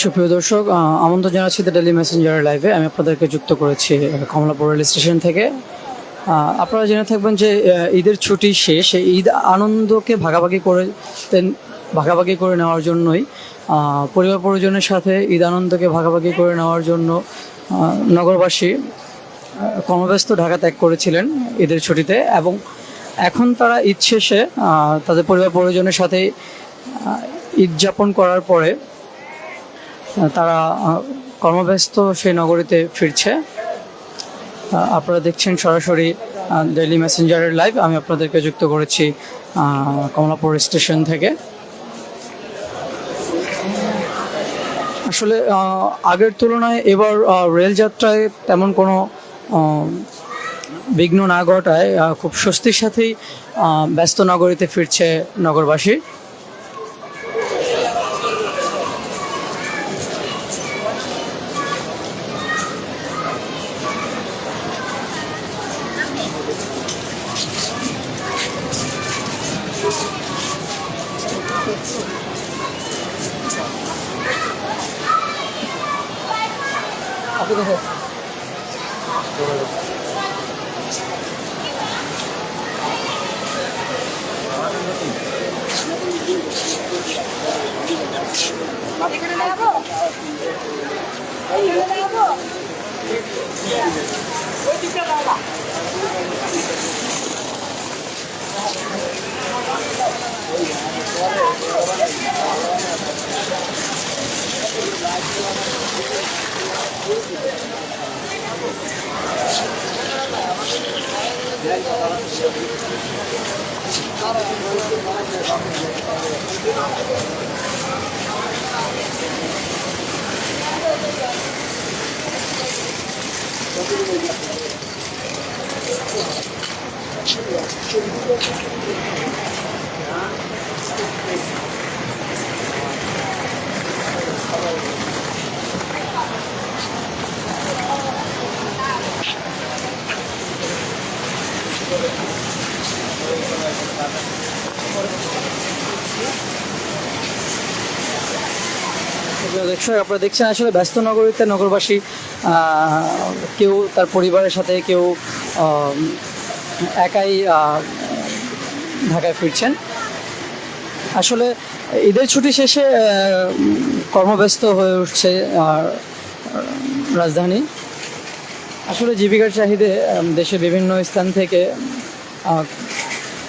সুপ্রিয় দর্শক, আমন্ত্রণ জানাচ্ছি দ্য ডেইলি মেসেঞ্জার লাইভে। আমি আপনাদেরকে যুক্ত করেছি কমলাপুর রেল স্টেশন থেকে। আপনারা জেনে থাকবেন যে ঈদের ছুটি শেষ, এই ঈদ আনন্দকে ভাগাভাগি করে নেওয়ার জন্যই পরিবার পরিজনের সাথে ঈদ আনন্দকে ভাগাভাগি করে নেওয়ার জন্য নগরবাসী কর্মব্যস্ত ঢাকা ত্যাগ করেছিলেন ঈদের ছুটিতে, এবং এখন তারা ঈদ শেষে তাদের পরিবার পরিজনের সাথে ঈদ যাপন করার পরে তারা কর্মব্যস্ত সেই নগরীতে ফিরছে। আপনারা দেখছেন সরাসরি ডেইলি মেসেঞ্জারের লাইভ। আমি আপনাদেরকে যুক্ত করেছি কমলাপুর স্টেশন থেকে। আসলে আগের তুলনায় এবার রেলযাত্রায় তেমন কোনো বিঘ্ন না ঘটায় খুব স্বস্তির সাথেই ব্যস্ত নগরীতে ফিরছে নগরবাসী। দর্শক, আপনারা দেখছেন আসলে ব্যস্ত নগরীতে নগরবাসী কেউ তার পরিবারের সাথে, কেউ একাই ঢাকায় ফিরছেন। আসলে ঈদের ছুটি শেষে কর্মব্যস্ত হয়ে উঠছে রাজধানী। আসলে জীবিকার চাহিদা দেশে বিভিন্ন স্থান থেকে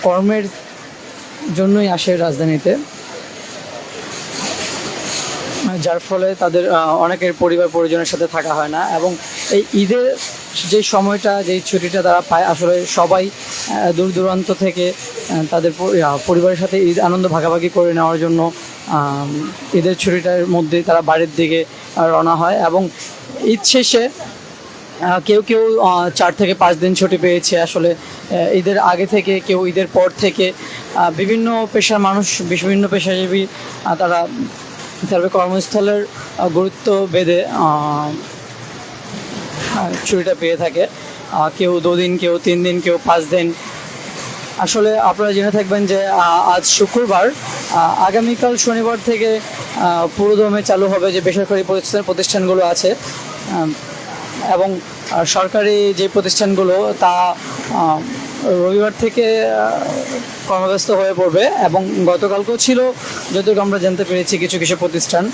কর্মের জন্যই আসে রাজধানীতে, যার ফলে তাদের অনেকের পরিবার পরিজনের সাথে থাকা হয় না। এবং এই ঈদের যে সময়টা, যেই ছুটিটা তারা পায়, আসলে সবাই দূর দূরান্ত থেকে তাদের পরিবারের সাথে ঈদ আনন্দ ভাগাভাগি করে নেওয়ার জন্য ঈদের ছুটিটার মধ্যেই তারা বাড়ির দিকে রওনা হয়। এবং ঈদ শেষে কেউ কেউ 4 থেকে 5 দিন ছুটি পেয়েছে। আসলে ঈদের আগে থেকে, কেউ ঈদের পর থেকে, বিভিন্ন পেশার মানুষ, বিভিন্ন পেশাজীবী তারা তাদের কর্মস্থলের গুরুত্ব ভেদে ছুটিটা পেয়ে থাকে। কেউ 2 দিন, কেউ 3 দিন, কেউ 5 দিন। আসলে আপনারা জেনে থাকবেন যে আজ শুক্রবার, আগামীকাল শনিবার থেকে পুরোদমে চালু হবে যে বেসরকারি প্রতিষ্ঠানগুলো আছে, এবং সরকারি যে প্রতিষ্ঠানগুলো তা রবিবার থেকে কর্মব্যস্ত হয়ে পড়বে। এবং গতকালকেও ছিল, যতটুকু আমরা জানতে পেরেছি, কিছু কিছু প্রতিষ্ঠান।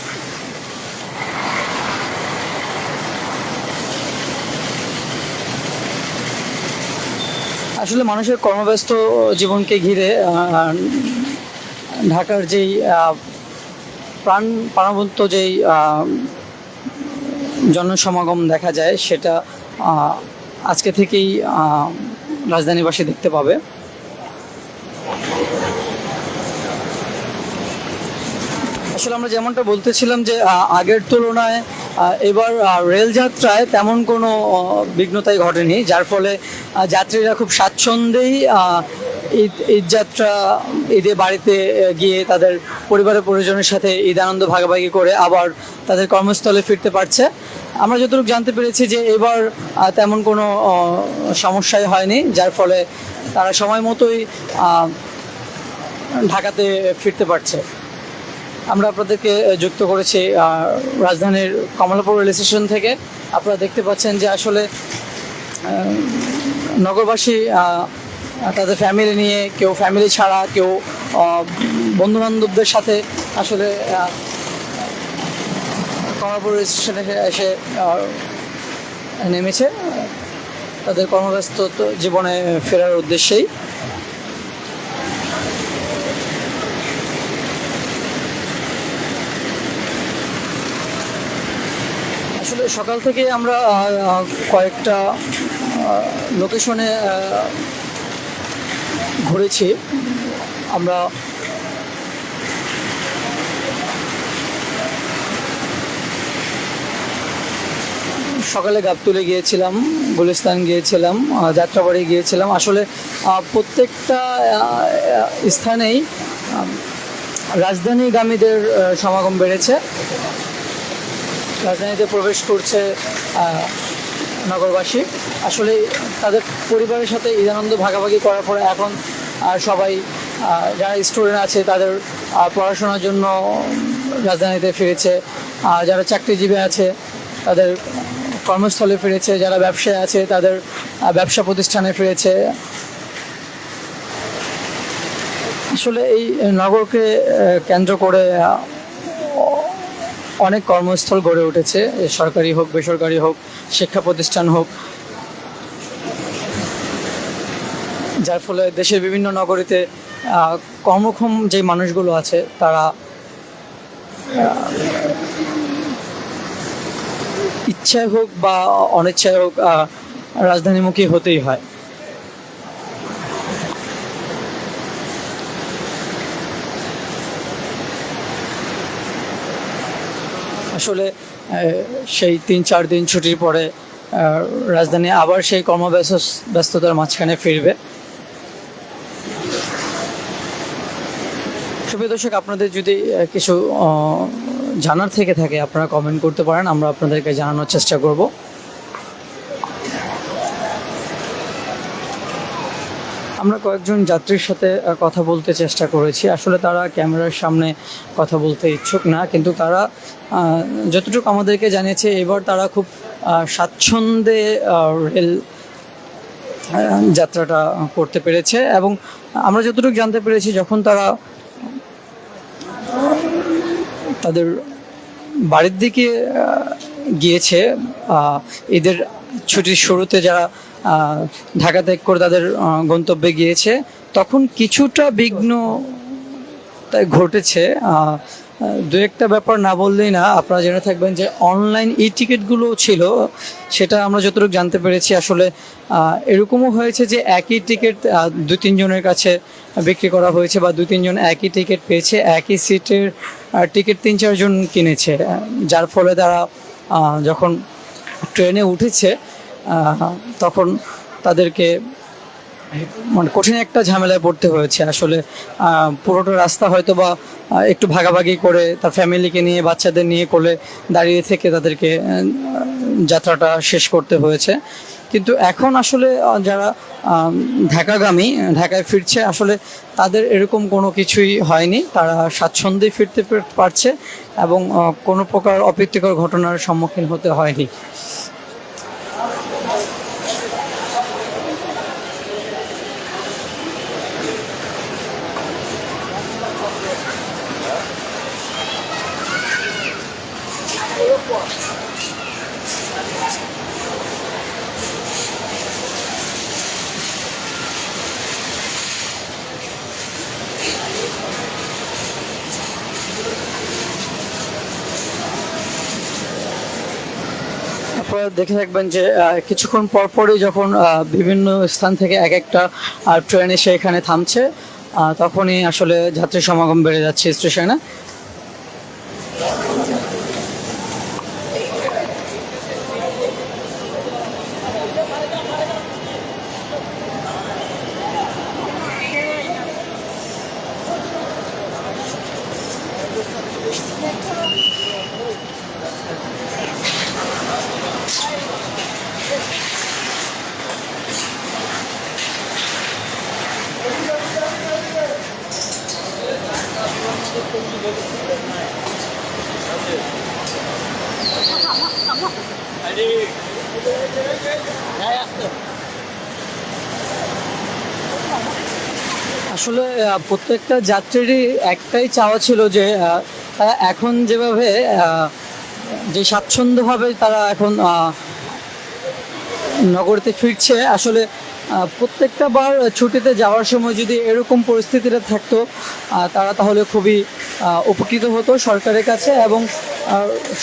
আসলে মানুষের কর্মব্যস্ত জীবনকে ঘিরে ঢাকার যেই প্রাণবন্ত যেই জনসমাগম দেখা যায়, সেটা আজকে থেকেই রাজধানীবাসী দেখতে পাবে। আসলে আমরা যেমনটা বলতেছিলাম যে আগের তুলনায় এবার রেলযাত্রায় তেমন কোনো বিঘ্নতাই ঘটেনি, যার ফলে যাত্রীরা খুব স্বাচ্ছন্দ্যেই ঈদে বাড়িতে গিয়ে তাদের পরিবারের পরিজনের সাথে ঈদ আনন্দ ভাগাভাগি করে আবার তাদের কর্মস্থলে ফিরতে পারছে। আমরা যতটুকু জানতে পেরেছি যে এবার তেমন কোনো সমস্যাই হয়নি, যার ফলে তারা সময় মতোই ঢাকাতে ফিরতে পারছে। আমরা আপনাদেরকে যুক্ত করেছি রাজধানীর কমলাপুর রেল স্টেশন থেকে। আপনারা দেখতে পাচ্ছেন যে আসলে নগরবাসী তাদের ফ্যামিলি নিয়ে, কেউ ফ্যামিলি ছাড়া, কেউ বন্ধুবান্ধবদের সাথে আসলে কমলাপুর রেল স্টেশনে এসে নেমেছে তাদের কর্মব্যস্ত জীবনে ফেরার উদ্দেশ্যেই। আসলে সকাল থেকে আমরা কয়েকটা লোকেশনে ঘুরেছি। আমরা সকালে গাবতলী গিয়েছিলাম, গুলিস্তান গিয়েছিলাম, যাত্রাবাড়ি গিয়েছিলাম। আসলে প্রত্যেকটা স্থানেই রাজধানীগামীদের সমাগম বেড়েছে। রাজধানীতে প্রবেশ করছে নগরবাসী। আসলে তাদের পরিবারের সাথে ঈদ আনন্দ ভাগাভাগি করার পরে এখন সবাই যারা স্টুডেন্ট আছে তাদের পড়াশোনার জন্য রাজধানীতে ফিরেছে, যারা চাকরিজীবী আছে তাদের কর্মস্থলে ফিরেছে, যারা ব্যবসায় আছে তাদের ব্যবসা প্রতিষ্ঠানে ফিরেছে। আসলে এই নগরকে কেন্দ্র করে অনেক কর্মস্থল গড়ে উঠেছে, সরকারি হোক, বেসরকারি হোক, শিক্ষা প্রতিষ্ঠান হোক, যার ফলে দেশের বিভিন্ন নগরীতে কর্মক্ষম যে মানুষগুলো আছে তারা ইচ্ছায় হোক বা অনিচ্ছায় হোক রাজধানীমুখী হতেই হয়। আসলে সেই 3-4 দিন ছুটির পরে রাজধানী আবার সেই ব্যস্ততার মাঝখানে ফিরবে। সুপ্রিয় দর্শক, আপনাদের যদি কিছু জানার থেকে থাকে আপনারা কমেন্ট করতে পারেন, আমরা আপনাদেরকে জানানোর চেষ্টা করব। আমরা কয়েকজন যাত্রীর সাথে কথা বলতে চেষ্টা করেছি। আসলে তারা ক্যামেরার সামনে কথা বলতে ইচ্ছুক না, কিন্তু তারা যতটুকু আমাদেরকে জানিয়েছে এবার তারা খুব স্বাচ্ছন্দ্যে রেল যাত্রাটা করতে পেরেছে। এবং আমরা যতটুকু জানতে পেরেছি, যখন তারা তাদের বাড়ির দিকে গিয়েছে ঈদের ছুটির শুরুতে, যারা ঢাকা ত্যাগ করে তাদের গন্তব্যে গিয়েছে, তখন কিছুটা বিঘ্ন তাই ঘটেছে। দু একটা ব্যাপার না বললেই না, আপনারা জেনে থাকবেন যে অনলাইন টিকিটগুলো ছিল, সেটা আমরা যতটুকু জানতে পেরেছি আসলে এরকমও হয়েছে যে একই টিকিট 2-3 জনের কাছে বিক্রি করা হয়েছে, বা 2-3 জন একই টিকিট পেয়েছে, একই সিটের টিকিট 3-4 জন কিনেছে, যার ফলে তারা যখন ট্রেনে উঠেছে তখন তাদেরকে মানে কঠিন একটা ঝামেলায় পড়তে হয়েছে। আসলে পুরোটা রাস্তা হয়তো বা একটু ভাগাভাগি করে তার ফ্যামিলিকে নিয়ে, বাচ্চাদের নিয়ে কোলে দাঁড়িয়ে থেকে তাদেরকে যাত্রাটা শেষ করতে হয়েছে। কিন্তু এখন আসলে যারা ঢাকাগামী, ঢাকায় ফিরছে, আসলে তাদের এরকম কোনো কিছুই হয়নি। তারা স্বাচ্ছন্দ্যে ফিরতে পারছে এবং কোনো প্রকার অপ্রীতিকর ঘটনার সম্মুখীন হতে হয়নি। আপনারা দেখে থাকবেন যে কিছুক্ষণ পরপরই যখন বিভিন্ন স্থান থেকে এক একটা ট্রেন এসে এখানে থামছে, তখনই আসলে যাত্রী সমাগম বেড়ে যাচ্ছে স্টেশনে। আসলে প্রত্যেকটা যাত্রীরই একটাই চাওয়া ছিল যে তারা এখন যেভাবে যে স্বাচ্ছন্দ্যভাবে তারা এখন নগরীতে ফিরছে, আসলে প্রত্যেকটা বার ছুটিতে যাওয়ার সময় যদি এরকম পরিস্থিতিটা থাকতো, তারা তাহলে খুবই উপকৃত হতো সরকারের কাছে এবং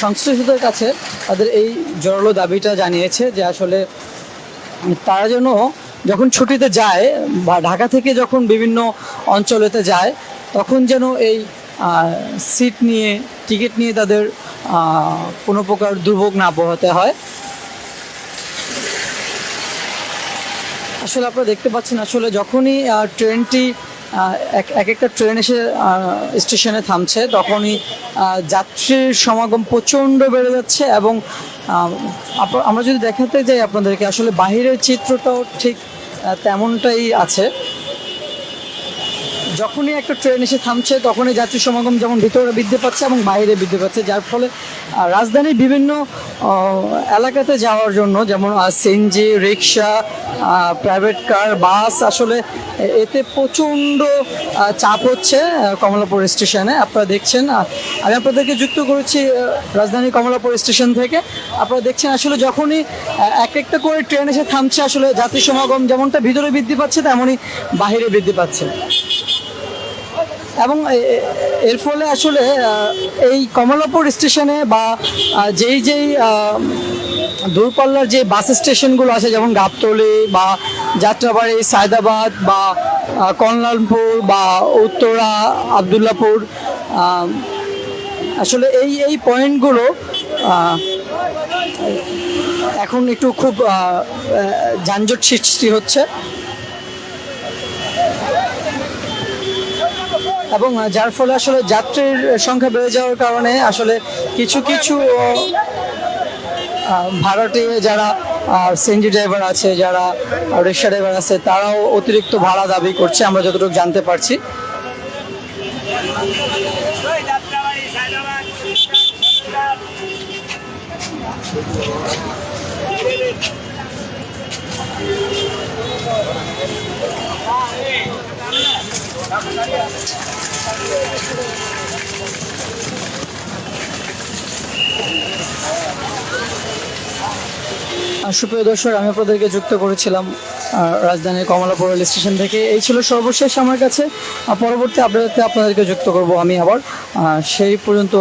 সংশ্লিষ্টদের কাছে। তাদের এই জোরালো দাবিটা জানিয়েছে যে আসলে তারা যেন যখন ছুটিতে যায় বা ঢাকা থেকে যখন বিভিন্ন অঞ্চলেতে যায়, তখন যেন এই সিট নিয়ে টিকিট নিয়ে তাদের কোনো প্রকার দুর্ভোগ না পোহাতে হয়। আসলে আপনারা দেখতে পাচ্ছেন, আসলে যখনই ট্রেনটি এক একটা ট্রেন এসে স্টেশনে থামছে, তখনই যাত্রীর সমাগম প্রচণ্ড বেড়ে যাচ্ছে এবং আমরা যদি দেখাতে যাই আপনাদেরকে, আসলে বাহিরের চিত্রটাও ঠিক তেমনটাই আছে। যখনই একটা ট্রেন এসে থামছে, তখনই যাত্রী সমাগম যেমন ভিতরে বৃদ্ধি পাচ্ছে এবং বাইরে বৃদ্ধি পাচ্ছে, যার ফলে রাজধানীর বিভিন্ন এলাকাতে যাওয়ার জন্য, যেমন সিএনজি, রিক্সা, প্রাইভেট কার, বাস, আসলে এতে প্রচণ্ড চাপ হচ্ছে কমলাপুর স্টেশনে। আপনারা দেখছেন, আমি আপনাদেরকে যুক্ত করেছি রাজধানী কমলাপুর স্টেশন থেকে। আপনারা দেখছেন আসলে যখনই এক একটা করে ট্রেন এসে থামছে, আসলে যাত্রী সমাগম যেমনটা ভিতরে বৃদ্ধি পাচ্ছে, তেমনই বাহিরে বৃদ্ধি পাচ্ছে। এবং এর ফলে আসলে এই কমলাপুর স্টেশনে বা যেই দূরপাল্লার যে বাস স্টেশনগুলো আছে, যেমন গাবতলী বা যাত্রাবাড়ি, সায়দাবাদ বা কল্যাণপুর বা উত্তরা, আবদুল্লাপুর, আসলে এই পয়েন্টগুলো এখন একটু খুব যানজট সৃষ্টি হচ্ছে এবং যার ফলে আসলে যাত্রীর সংখ্যা বেড়ে যাওয়ার কারণে আসলে কিছু কিছু ভাড়াটিয়া যারা সিএনজি ড্রাইভার আছে, যারা রিক্সা ড্রাইভার আছে, তারাও অতিরিক্ত ভাড়া দাবি করছে, আমরা যতটুকু জানতে পারছি। সুপ্রিয় দর্শক, আমি আপনাদেরকে যুক্ত করেছিলাম রাজধানীর কমলাপুর রেল স্টেশন থেকে। এই ছিল সর্বশেষ আমার কাছে। পরবর্তী আপডেটে আপনাদেরকে যুক্ত করব আমি আবার। সেই পর্যন্ত